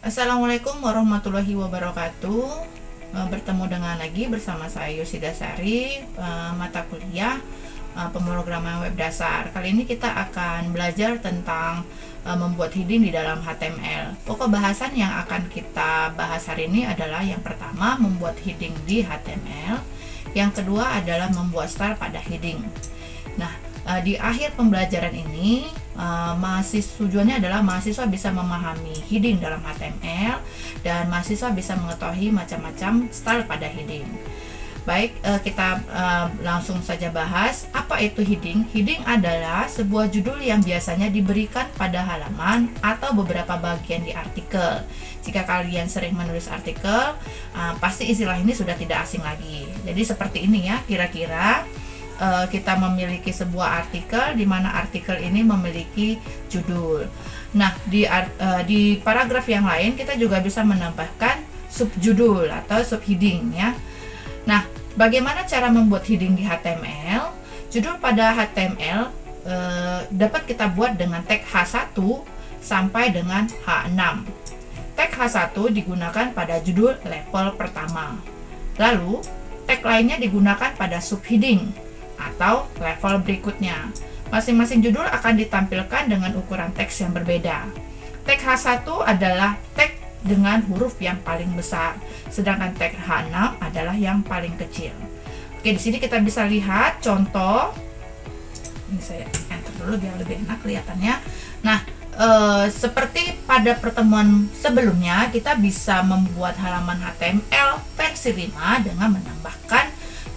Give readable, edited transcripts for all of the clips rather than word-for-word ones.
Assalamualaikum warahmatullahi wabarakatuh. Bertemu dengan lagi bersama saya Yosida Sari, mata kuliah pemrograman web dasar. Kali ini kita akan belajar tentang membuat heading di dalam HTML. Pokok bahasan yang akan kita bahas hari ini adalah yang pertama membuat heading di HTML, yang kedua adalah membuat style pada heading. Nah, di akhir pembelajaran ini tujuannya adalah mahasiswa bisa memahami heading dalam HTML dan mahasiswa bisa mengetahui macam-macam style pada heading. Baik, kita langsung saja bahas apa itu heading. Heading adalah sebuah judul yang biasanya diberikan pada halaman atau beberapa bagian di artikel. Jika kalian sering menulis artikel, pasti istilah ini sudah tidak asing lagi. Jadi seperti ini ya, kira-kira kita memiliki sebuah artikel di mana artikel ini memiliki judul. Nah, di paragraf yang lain kita juga bisa menambahkan subjudul atau subheading ya. Nah, bagaimana cara membuat heading di HTML? Judul pada HTML dapat kita buat dengan tag H1 sampai dengan H6. Tag H1 digunakan pada judul level pertama. Lalu, tag lainnya digunakan pada subheading atau level berikutnya. Masing-masing judul akan ditampilkan dengan ukuran teks yang berbeda. Tag H1 adalah tag dengan huruf yang paling besar, sedangkan tag H6 adalah yang paling kecil. Oke, di sini kita bisa lihat contoh. Ini saya enter dulu biar lebih enak kelihatannya. Nah, seperti pada pertemuan sebelumnya, kita bisa membuat halaman HTML versi 5 dengan menambahkan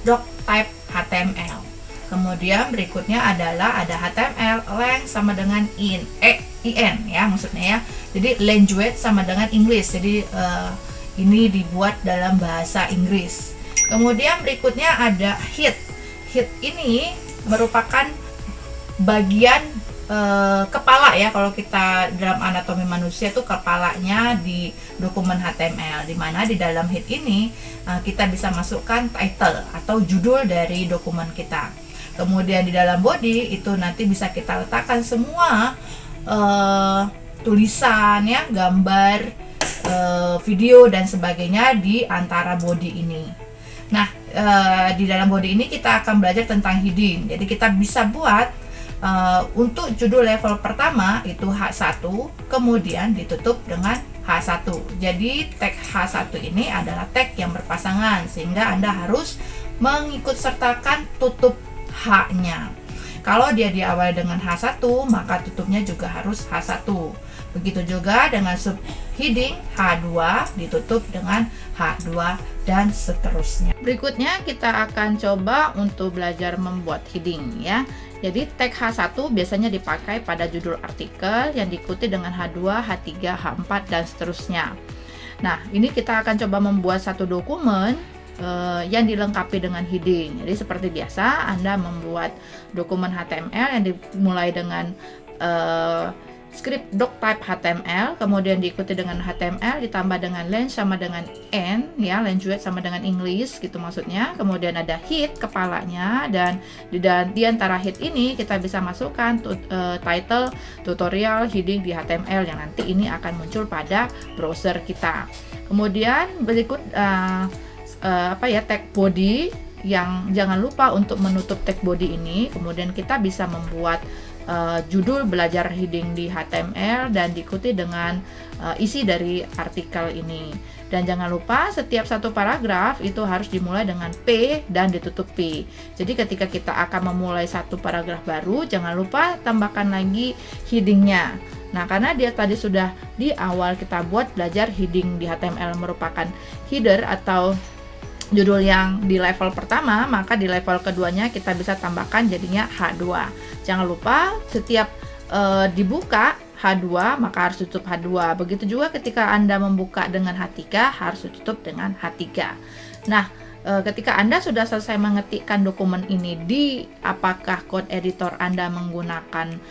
doctype HTML. Kemudian berikutnya adalah ada HTML length sama dengan in ya maksudnya ya. Jadi language sama dengan English. Jadi ini dibuat dalam bahasa Inggris. Kemudian berikutnya ada head. Head ini merupakan bagian kepala ya, kalau kita dalam anatomi manusia itu kepalanya di dokumen HTML, di mana di dalam head ini kita bisa masukkan title atau judul dari dokumen kita. Kemudian di dalam body itu nanti bisa kita letakkan semua tulisan ya, gambar, video dan sebagainya di antara body ini. Nah, di dalam body ini kita akan belajar tentang heading. Jadi kita bisa buat untuk judul level pertama itu H1, kemudian ditutup dengan H1. Jadi tag H1 ini adalah tag yang berpasangan, sehingga Anda harus mengikut sertakan tutup H-nya. Kalau dia diawali dengan H1, maka tutupnya juga harus H1. Begitu juga dengan subheading H2 ditutup dengan H2 dan seterusnya. Berikutnya kita akan coba untuk belajar membuat heading ya. Jadi tag H1 biasanya dipakai pada judul artikel yang diikuti dengan H2, H3, H4 dan seterusnya. Nah, ini kita akan coba membuat satu dokumen yang dilengkapi dengan heading. Jadi seperti biasa Anda membuat dokumen HTML yang dimulai dengan script doctype HTML, kemudian diikuti dengan HTML ditambah dengan length sama dengan n ya, language sama dengan English gitu maksudnya. Kemudian ada head kepalanya, dan di antara head ini kita bisa masukkan title tutorial heading di HTML yang nanti ini akan muncul pada browser kita. Kemudian berikut tag body, yang jangan lupa untuk menutup tag body ini. Kemudian kita bisa membuat judul belajar heading di HTML dan diikuti dengan isi dari artikel ini. Dan jangan lupa setiap satu paragraf itu harus dimulai dengan P dan ditutup P. Jadi ketika kita akan memulai satu paragraf baru, jangan lupa tambahkan lagi headingnya. Nah, karena dia tadi sudah di awal kita buat belajar heading di HTML merupakan header atau judul yang di level pertama, maka di level keduanya kita bisa tambahkan jadinya H2. Jangan lupa setiap dibuka H2 maka harus tutup H2. Begitu juga ketika Anda membuka dengan H3 harus ditutup dengan H3. Nah, ketika Anda sudah selesai mengetikkan dokumen ini di apakah code editor Anda menggunakan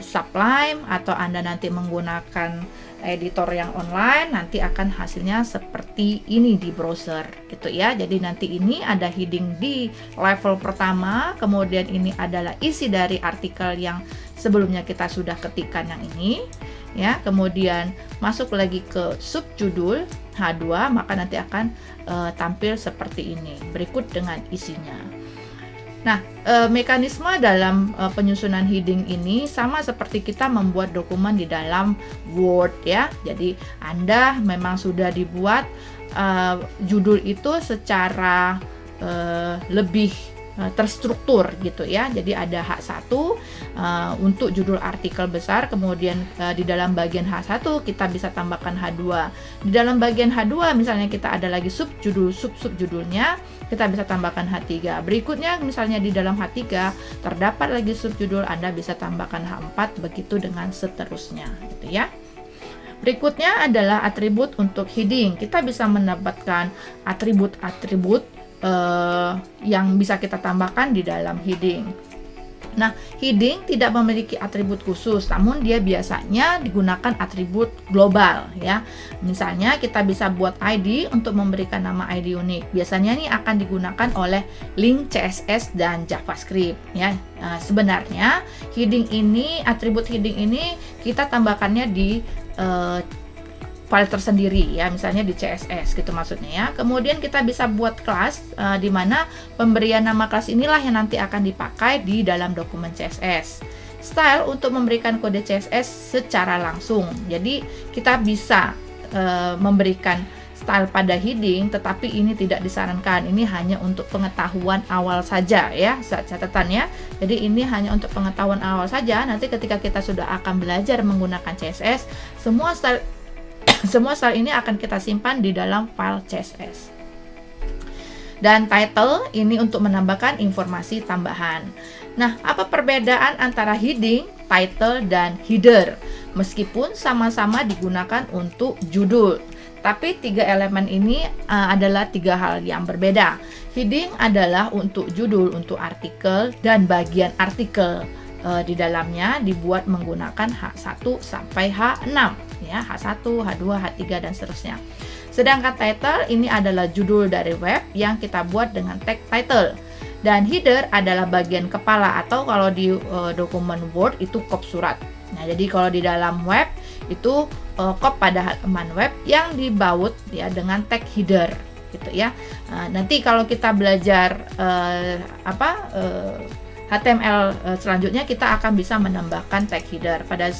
Sublime atau Anda nanti menggunakan editor yang online, nanti akan hasilnya seperti ini di browser gitu ya. Jadi nanti ini ada heading di level pertama, kemudian ini adalah isi dari artikel yang sebelumnya kita sudah ketikkan yang ini. ya, kemudian masuk lagi ke subjudul H2, maka nanti akan tampil seperti ini berikut dengan isinya. Nah, mekanisme dalam penyusunan heading ini sama seperti kita membuat dokumen di dalam Word ya. Jadi Anda memang sudah dibuat judul itu secara lebih terstruktur gitu ya. Jadi ada H1 untuk judul artikel besar, kemudian di dalam bagian H1 kita bisa tambahkan H2. Di dalam bagian H2 misalnya kita ada lagi subjudul, subjudulnya kita bisa tambahkan H3. Berikutnya misalnya di dalam H3 terdapat lagi subjudul, Anda bisa tambahkan H4, begitu dengan seterusnya gitu ya. Berikutnya adalah atribut untuk heading. Kita bisa mendapatkan atribut-atribut yang bisa kita tambahkan di dalam heading. Nah, heading tidak memiliki atribut khusus, namun dia biasanya digunakan atribut global ya. Misalnya kita bisa buat ID untuk memberikan nama ID unik. Biasanya ini akan digunakan oleh link CSS dan JavaScript ya. Sebenarnya heading ini, atribut heading ini kita tambahkannya di file tersendiri ya, misalnya di CSS gitu maksudnya ya. Kemudian kita bisa buat kelas di mana pemberian nama kelas inilah yang nanti akan dipakai di dalam dokumen CSS. Style untuk memberikan kode CSS secara langsung. Jadi kita bisa memberikan style pada heading, tetapi ini tidak disarankan. Ini hanya untuk pengetahuan awal saja ya, catatan ya. Jadi ini hanya untuk pengetahuan awal saja. Nanti ketika kita sudah akan belajar menggunakan CSS, semua style ini akan kita simpan di dalam file CSS. Dan title ini untuk menambahkan informasi tambahan. Nah, apa perbedaan antara heading, title, dan header? Meskipun sama-sama digunakan untuk judul, tapi tiga elemen ini adalah tiga hal yang berbeda. Heading adalah untuk judul, untuk artikel, dan bagian artikel di dalamnya dibuat menggunakan H1 sampai H6 ya, H1, H2, H3 dan seterusnya. Sedangkan title ini adalah judul dari web yang kita buat dengan tag title. Dan header adalah bagian kepala, atau kalau di dokumen Word itu kop surat. Nah, jadi kalau di dalam web itu kop pada halaman web yang dibaut ya dengan tag header gitu ya. Nanti kalau kita belajar HTML selanjutnya kita akan bisa menambahkan tag header. Pada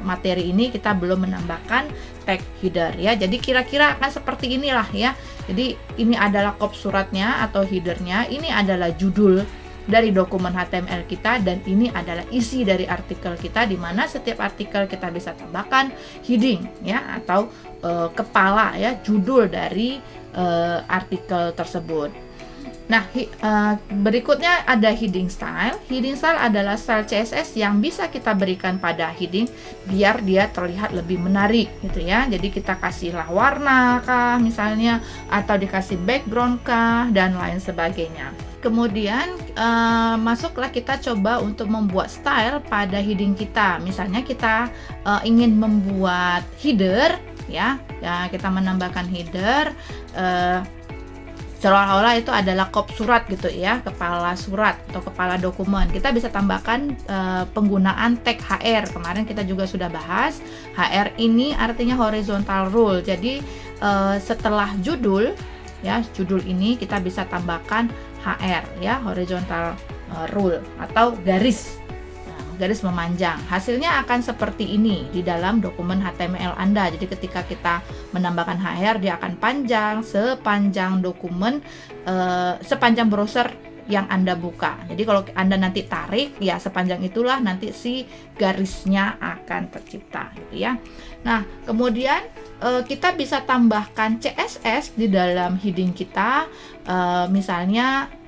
materi ini kita belum menambahkan tag header ya. Jadi kira-kira akan seperti inilah ya. Jadi ini adalah kop suratnya atau headernya, ini adalah judul dari dokumen HTML kita, dan ini adalah isi dari artikel kita, di mana setiap artikel kita bisa tambahkan heading ya, atau kepala ya, judul dari artikel tersebut. Nah, berikutnya ada heading style. Heading style adalah style CSS yang bisa kita berikan pada heading biar dia terlihat lebih menarik gitu ya. Jadi kita kasihlah warna kah misalnya, atau dikasih background kah, dan lain sebagainya. Kemudian masuklah kita coba untuk membuat style pada heading kita. Misalnya kita ingin membuat header ya, kita menambahkan header seolah-olah itu adalah kop surat gitu ya, kepala surat atau kepala dokumen. Kita bisa tambahkan penggunaan tag HR. Kemarin kita juga sudah bahas, HR ini artinya horizontal rule. Jadi setelah judul ya, judul ini kita bisa tambahkan HR ya, horizontal rule atau garis memanjang. Hasilnya akan seperti ini di dalam dokumen HTML Anda. Jadi ketika kita menambahkan HR, dia akan panjang sepanjang dokumen, sepanjang browser yang Anda buka. Jadi kalau Anda nanti tarik, ya sepanjang itulah nanti si garisnya akan tercipta gitu ya. Nah, kemudian kita bisa tambahkan CSS di dalam heading kita. Misalnya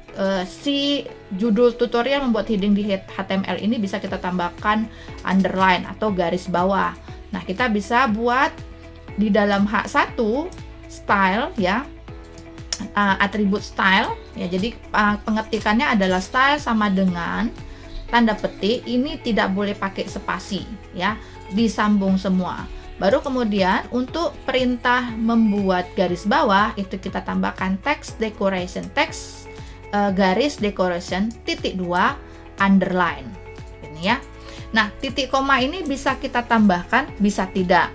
si judul tutorial membuat heading di HTML ini bisa kita tambahkan underline atau garis bawah. Nah, kita bisa buat di dalam H1 style ya, atribut style ya. Jadi pengetikannya adalah style sama dengan tanda petik, ini tidak boleh pakai spasi ya, disambung semua. Baru kemudian untuk perintah membuat garis bawah itu kita tambahkan text decoration, text garis decoration titik 2 underline ini ya. Nah, titik koma ini bisa kita tambahkan, bisa tidak.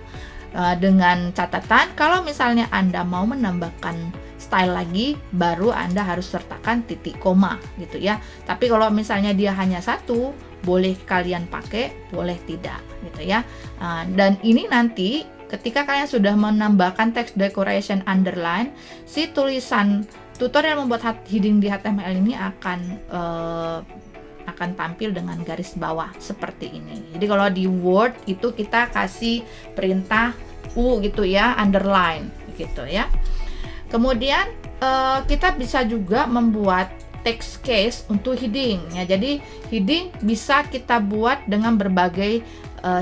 Dengan catatan kalau misalnya Anda mau menambahkan style lagi, baru Anda harus sertakan titik koma gitu ya. Tapi kalau misalnya dia hanya satu, boleh kalian pakai, boleh tidak gitu ya. Dan ini nanti ketika kalian sudah menambahkan text decoration underline, si tulisan tutorial membuat heading di HTML ini akan tampil dengan garis bawah seperti ini. Jadi kalau di Word itu kita kasih perintah U gitu ya, underline gitu ya. Kemudian kita bisa juga membuat text case untuk heading ya. Jadi heading bisa kita buat dengan berbagai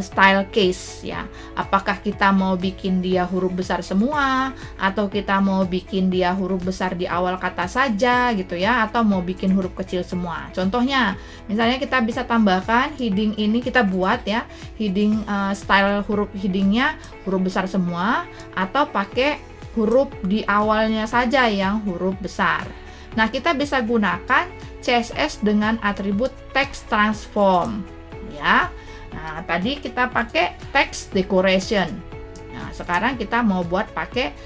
style case ya. Apakah kita mau bikin dia huruf besar semua, atau kita mau bikin dia huruf besar di awal kata saja gitu ya, atau mau bikin huruf kecil semua. Contohnya, misalnya kita bisa tambahkan heading ini, kita buat ya heading style huruf headingnya huruf besar semua, atau pakai huruf di awalnya saja yang huruf besar. Nah, kita bisa gunakan CSS dengan atribut text transform ya. Nah, tadi kita pakai text decoration. Nah, sekarang kita mau buat pakai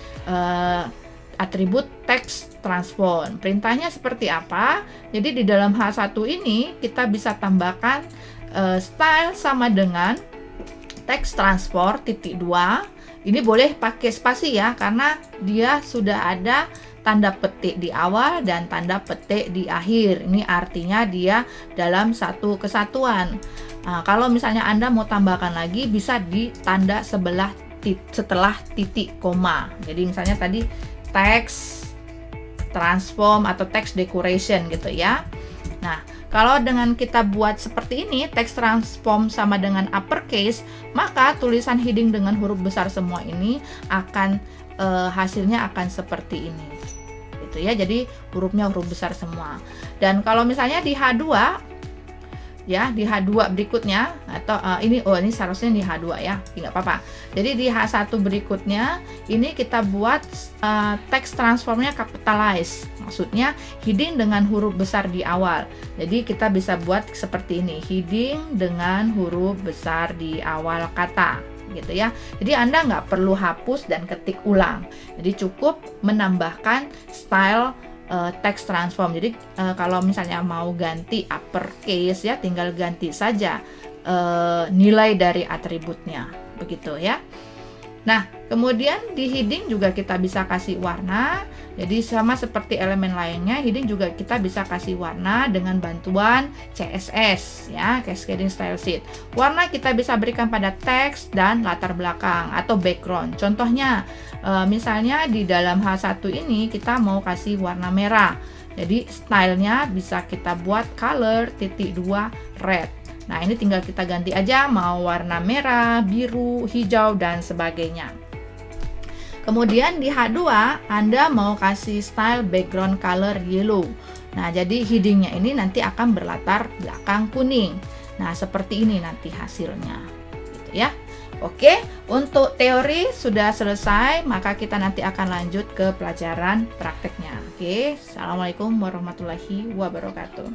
atribut text transform. Perintahnya seperti apa? Jadi di dalam H1 ini kita bisa tambahkan style sama dengan text transform titik 2. Ini boleh pakai spasi ya, karena dia sudah ada tanda petik di awal dan tanda petik di akhir. Ini artinya dia dalam satu kesatuan. Nah, kalau misalnya Anda mau tambahkan lagi, bisa di tanda setelah titik koma. Jadi misalnya tadi text transform atau text decoration gitu ya. Nah, kalau dengan kita buat seperti ini, text transform sama dengan uppercase, maka tulisan heading dengan huruf besar semua ini akan hasilnya akan seperti ini gitu ya. Jadi hurufnya huruf besar semua. Dan kalau misalnya di H2 ya, di H2 berikutnya, atau ini seharusnya di H2 ya, nggak apa-apa. Jadi di H1 berikutnya ini kita buat text transformnya capitalize, maksudnya heading dengan huruf besar di awal. Jadi kita bisa buat seperti ini, heading dengan huruf besar di awal kata gitu ya. Jadi Anda nggak perlu hapus dan ketik ulang, jadi cukup menambahkan style text transform. Jadi kalau misalnya mau ganti uppercase ya, tinggal ganti saja nilai dari atributnya begitu ya. Nah, kemudian di heading juga kita bisa kasih warna. Jadi sama seperti elemen lainnya, heading juga kita bisa kasih warna dengan bantuan CSS ya, Cascading Style Sheet. Warna kita bisa berikan pada teks dan latar belakang atau background. Contohnya misalnya di dalam H1 ini kita mau kasih warna merah. Jadi stylenya bisa kita buat color titik 2 red. Nah, ini tinggal kita ganti aja mau warna merah, biru, hijau, dan sebagainya. Kemudian di H2, Anda mau kasih style background color yellow. Nah, jadi headingnya ini nanti akan berlatar belakang kuning. Nah, seperti ini nanti hasilnya. Gitu ya. Oke, untuk teori sudah selesai, maka kita nanti akan lanjut ke pelajaran prakteknya. Oke, Assalamualaikum warahmatullahi wabarakatuh.